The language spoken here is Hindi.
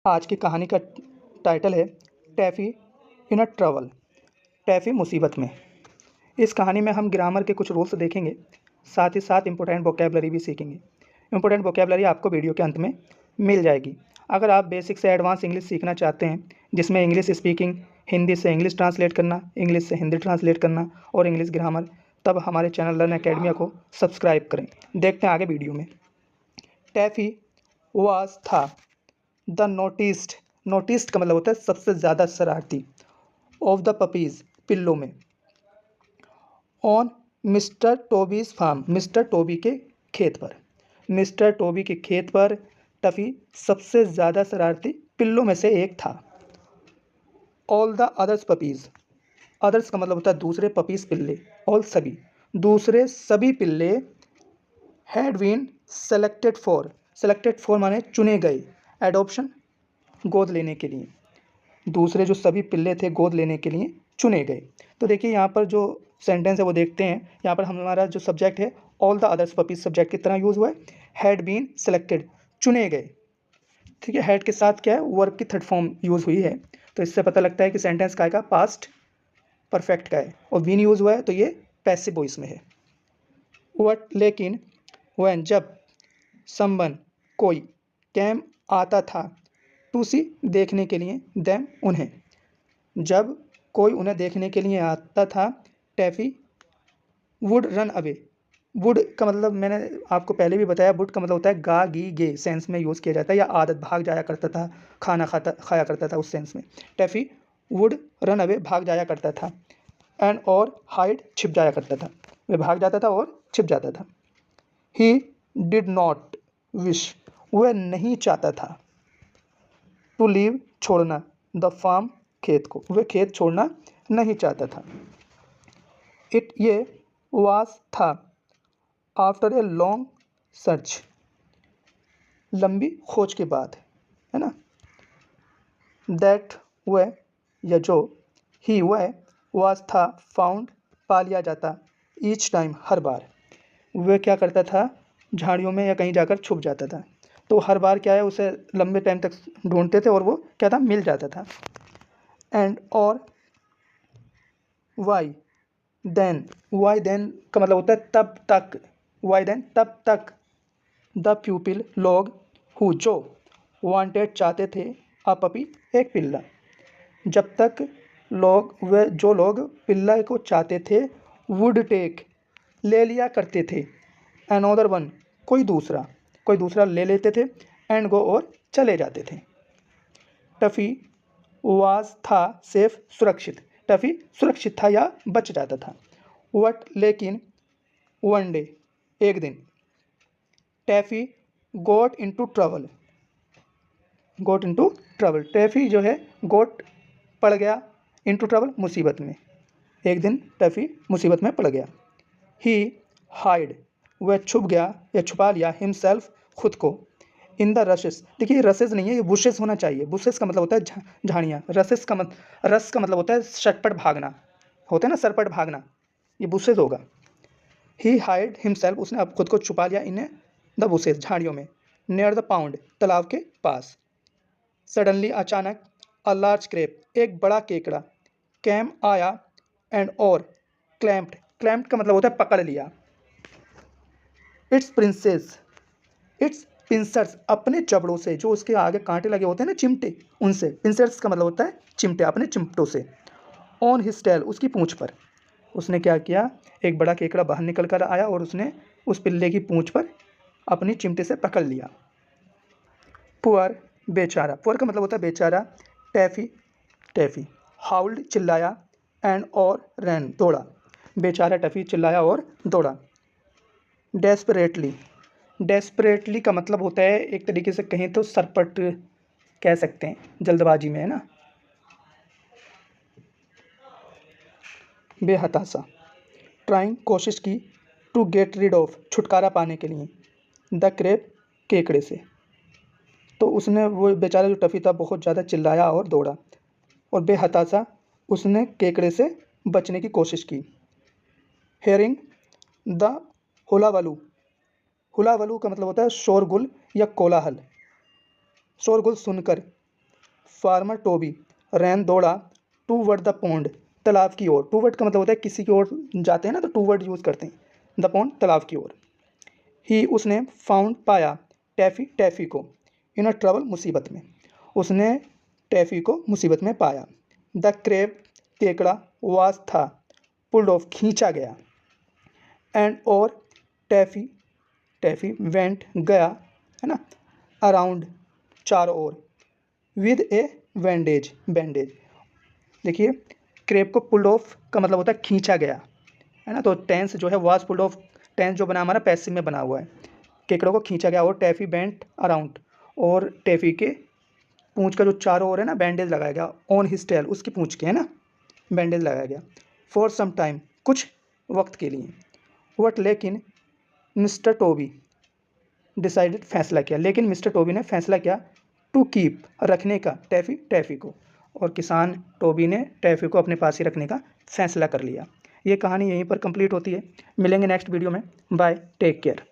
आज की कहानी का टाइटल है टैफ़ी इन अ ट्रबल, टैफ़ी मुसीबत में। इस कहानी में हम ग्रामर के कुछ रूल्स देखेंगे, साथ ही साथ इम्पोर्टेंट वोकैबुलरी भी सीखेंगे। इम्पोर्टेंट वोकैबुलरी आपको वीडियो के अंत में मिल जाएगी। अगर आप बेसिक से एडवांस इंग्लिश सीखना चाहते हैं, जिसमें इंग्लिश स्पीकिंग, हिंदी से इंग्लिश ट्रांसलेट करना, इंग्लिश से हिंदी ट्रांसलेट करना और इंग्लिश ग्रामर, तब हमारे चैनल लर्न अकेडमी को सब्सक्राइब करें। देखते हैं आगे वीडियो में। टैफ़ी वाज था द नोटिस्ड का मतलब होता है सबसे ज़्यादा शरारती, ऑफ द पपीज़ पिल्लों में, on mister Toby's farm mister Toby के खेत पर। मिस्टर टोबी के खेत पर टफ़ी सबसे ज़्यादा शरारती पिल्लों में से एक था। All the others puppies, others का मतलब होता है दूसरे, पपीज़ पिल्ले, ऑल सभी, दूसरे सभी पिल्ले हैड बीन सेलेक्टेड फॉर माने चुने गए, एडॉप्शन गोद लेने के लिए। दूसरे जो सभी पिल्ले थे गोद लेने के लिए चुने गए। तो देखिए यहाँ पर जो सेंटेंस है वो देखते हैं। यहाँ पर हमारा जो सब्जेक्ट है all the others puppies subject की तरह यूज़ हुआ है। हैड बीन सेलेक्टेड, चुने गए। ठीक है, हैड के साथ क्या है, वर्ब की थर्ड फॉर्म यूज़ हुई है, तो इससे पता लगता है कि सेंटेंस का है, पास्ट परफेक्ट का है, और बीन यूज़ हुआ है तो ये पैसिव वॉइस में है। वट लेकिन, व्हेन जब, समवन कोई, कैम आता था, टू सी देखने के लिए, देम उन्हें, जब कोई उन्हें देखने के लिए आता था, टैफ़ी वुड रन अवे। वुड का मतलब मैंने आपको पहले भी बताया, वुड का मतलब होता है गा गी गे सेंस में यूज़ किया जाता है, या आदत, भाग जाया करता था, खाया करता था, उस सेंस में। टैफ़ी वुड रन अवे, भाग जाया करता था, एंड और हाइड, छिप जाया करता था। वह भाग जाता था और छिप जाता था। ही डिड नॉट विश, वह नहीं चाहता था, टू लीव, छोड़ना, द फार्म, खेत को, वह खेत छोड़ना नहीं चाहता था। इट, ये, वाज, था, आफ्टर ए लॉन्ग सर्च, लंबी खोज के बाद, है ना। दैट, वह या जो, ही वह, वाज था, फाउंड, पा लिया जाता, ईच टाइम, हर बार। वह क्या करता था, झाड़ियों में या कहीं जाकर छुप जाता था, तो हर बार क्या है, उसे लंबे टाइम तक ढूंढते थे और वो क्या था, मिल जाता था। एंड और वाई देन, वाई देन का मतलब होता है तब तक, वाई देन तब तक, द प्यूपिल, लोग, हु जो, वांटेड चाहते थे, अ पपी, एक पिल्ला, जब तक लोग, वे जो लोग पिल्ला को चाहते थे, वुड टेक, ले लिया करते थे, अनोदर वन, कोई दूसरा ले लेते थे, एंड गो, और चले जाते थे। टफ़ी वाज, था, सेफ, सुरक्षित, टफ़ी सुरक्षित था या बच जाता था। वट लेकिन, वन डे, एक दिन, टैफ़ी गोट इनटू ट्रबल, टैफ़ी जो है गोट, पड़ गया, इनटू ट्रबल, मुसीबत में, एक दिन टैफ़ी मुसीबत में पड़ गया। ही हाइड, वह छुप गया या छुपा लिया, हिमसेल्फ, खुद को, इन द रसेस, देखिए रसेस नहीं है, ये बुशेस होना चाहिए। बुशेस का मतलब होता है झाड़ियाँ, रसेस का रस का मतलब होता है शटपट भागना, होता है ना, सरपट भागना, ये बुशेस होगा। ही हाइड हिमसेल्फ, उसने अब खुद को छुपा लिया, इन द बुशेस, झाड़ियों में, नियर द पाउंड, तालाब के पास। सडनली, अचानक, अ लार्ज क्रेप, एक बड़ा केकड़ा, कैम, आया, एंड और, क्लैम्प्ड, का मतलब होता है पकड़ लिया, इट्स प्रिंसेस, इट्स पिंसर्स, अपने जबड़ों से, जो उसके आगे कांटे लगे होते हैं ना, चिमटे, उनसे, पिंसर्स का मतलब होता है चिमटे, अपने चिमटों से, ऑन हिज टेल, उसकी पूंछ पर। उसने क्या किया, एक बड़ा केकड़ा बाहर निकल कर आया और उसने उस पिल्ले की पूंछ पर अपनी चिमटे से पकड़ लिया। पुअर, बेचारा, पुअर का मतलब होता है बेचारा। टैफ़ी हाउल्ड, चिल्लाया, एंड और रैन, दौड़ा, बेचारा टैफ़ी चिल्लाया और दौड़ा। डेस्परेटली का मतलब होता है, एक तरीके से कहें तो सरपट कह सकते हैं, जल्दबाजी में, है ना। बेहताशा, ट्राइंग, कोशिश की, टू गेट रिड ऑफ, छुटकारा पाने के लिए, द क्रेप, केकड़े से। तो उसने, वो बेचारा जो टफ़ी था, बहुत ज़्यादा चिल्लाया और दौड़ा, और बेहताशा, उसने केकड़े से बचने की कोशिश की। हेयरिंग द हुलावलू, हुलावलू का मतलब होता है शोरगुल या कोलाहल, शोरगुल सुनकर, फार्मर टोबी रैन दौड़ा टूवर्ड द पॉन्ड, तालाब की ओर। टूवर्ड का मतलब होता है किसी की ओर जाते हैं ना, तो टूवर्ड यूज़ करते हैं। द पॉन्ड, तालाब की ओर। ही, उसने फाउंड, पाया टैफ़ी, टैफ़ी को इन अ ट्रबल, मुसीबत में। उसने टैफ़ी को मुसीबत में पाया। द क्रैब, केकड़ा, वाज था, पुल्ड ऑफ, खींचा गया। एंड और टैफ़ी, टैफ़ी वेंट, गया, है ना, अराउंड, चारों ओर, विद ए बैंडेज, बैंडेज। देखिए क्रेप को पुल्ड ऑफ का मतलब होता है खींचा गया, है ना। तो टेंस जो है वाज पुल्ड ऑफ, टेंस जो बना हमारा पैसिव में बना हुआ है। केकड़ों को खींचा गया। और टैफ़ी बेंट अराउंड, और टैफ़ी के पूंछ का जो चारों ओर है ना बैंडेज लगाया गया। ऑन हिज टेल, उसकी पूंछ के, है ना, बैंडेज लगाया गया। फॉर सम टाइम, कुछ वक्त के लिए। वट, लेकिन, मिस्टर टोबी डिसाइडेड, फैसला किया। लेकिन मिस्टर टोबी ने फैसला किया, टू कीप, रखने का, टैफ़ी, टैफ़ी को। और किसान टोबी ने टैफ़ी को अपने पास ही रखने का फैसला कर लिया। ये कहानी यहीं पर कंप्लीट होती है। मिलेंगे नेक्स्ट वीडियो में। Bye, take care.